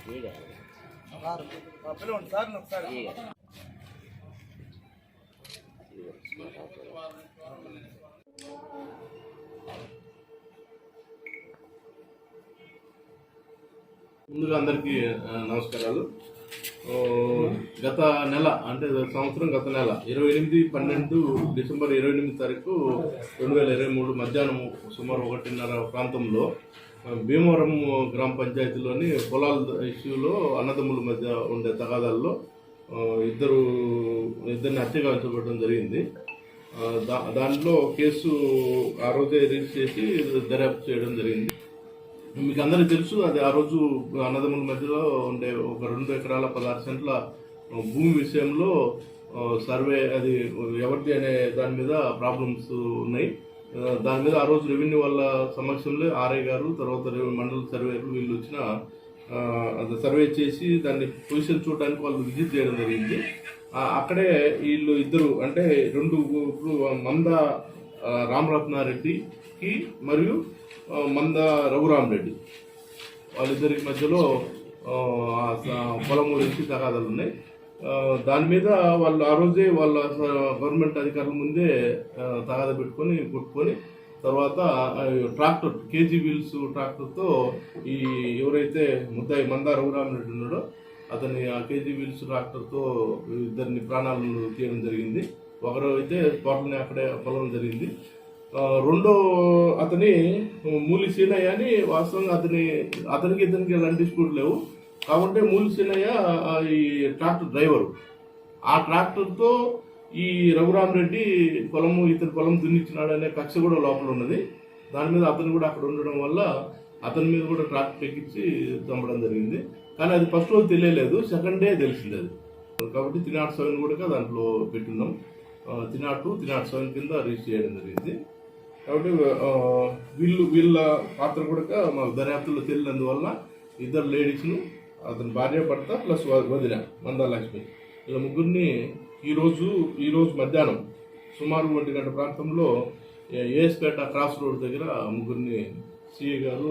ముందుగా అందరికీ నమస్కారాలు. గత నెల అంటే సంవత్సరం గత నెల 28/12 డిసెంబర్ 28 తారీఖు 2023 మధ్యాహ్నం సుమారు 1:30 ప్రాంతంలో భీమవరం గ్రామ పంచాయతీలోని పొలాల ఇష్యూలో అన్నదమ్ముల మధ్య ఉండే తగాదాల్లో ఇద్దరిని హత్యగావించబడడం జరిగింది. దాంట్లో కేసు ఆ రోజే రిజిస్టర్ చేసి దర్యాప్తు చేయడం జరిగింది. మీకు అందరికీ తెలుసు, అది ఆ రోజు అన్నదమ్ముల మధ్యలో ఉండే ఒక 2 ఎకరాల 16 సెంట్ల భూమి విషయంలో సర్వే అది ఎవరిది అనే దాని మీద ప్రాబ్లమ్స్ ఉన్నాయి. దాని మీద ఆ రోజు రెవెన్యూ వాళ్ళ సమక్షంలో ఆర్ఐ గారు, తర్వాత మండల సర్వేలు వీళ్ళు వచ్చిన సర్వే చేసి దాన్ని పొజిషన్ చూడడానికి వాళ్ళు విజిట్ చేయడం జరిగింది. అక్కడే వీళ్ళు ఇద్దరు అంటే 2 మంద రామరత్నారెడ్డికి మరియు మంద రఘురామరెడ్డి వాళ్ళిద్దరికి మధ్యలో పొలం గురించి తగాదాలు ఉన్నాయి. దాని మీద వాళ్ళు ఆ రోజే వాళ్ళ గవర్నమెంట్ అధికారుల ముందే తగాదా పెట్టుకొని కొట్టుకొని తర్వాత ట్రాక్టర్ కేజీ వీల్స్ ట్రాక్టర్తో ఈ ఎవరైతే ముద్దాయి మంద రఘురామరెడ్డి ఉన్నాడో అతని ఆ కేజీ వీల్స్ ట్రాక్టర్తో ఇద్దరిని ప్రాణాలు తీయడం జరిగింది. ఒకరు అయితే తోటని అక్కడే పొలం జరిగింది. రెండో అతని మూలి సీనయ్య అని వాస్తవంగా అతనికి ఇతనికి ఎలాంటి డిస్ప్యూట్ లేవు. కాబట్టి మూలి సీనయ్య ఈ ట్రాక్టర్ డ్రైవరు. ఆ ట్రాక్టర్తో ఈ రఘురామరెడ్డి ఇతని పొలం దున్నిచ్చినాడు అనే కక్ష కూడా లోపల ఉన్నది. దాని మీద అతను కూడా అక్కడ ఉండడం వల్ల అతని మీద కూడా ట్రాక్టర్ ఎక్కించి చంపడం జరిగింది. కానీ అది ఫస్ట్ రోజు తెలియలేదు, సెకండ్ డే తెలిసింది అది. కాబట్టి 307 కూడా దాంట్లో పెట్టున్నాం. 302, 307 కింద రిజిస్టర్ చేయడం జరిగింది. కాబట్టి వీళ్ళ పాత్ర కూడా మా దర్యాప్తులో తెలియనందువల్ల ఇద్దరు లేడీస్ను, అతని భార్య భర్త ప్లస్ వదిన మందాలక్ష్మి ఇలా ముగ్గురిని ఈరోజు మధ్యాహ్నం సుమారు 1 గంట ప్రాంతంలో ఏఎస్పేట క్రాస్ రోడ్ దగ్గర ముగ్గురిని సిఐ గారు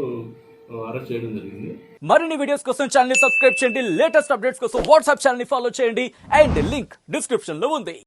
అరెస్ట్ చేయడం జరిగింది. మరిన్ని వీడియోస్ కోసం ఛానల్ ని సబ్స్క్రైబ్ చేయండి. లేటెస్ట్ అప్డేట్స్ కోసం వాట్సాప్ ఛానల్ ని ఫాలో చేయండి. అండ్ లింక్ డిస్క్రిప్షన్ లో ఉంది.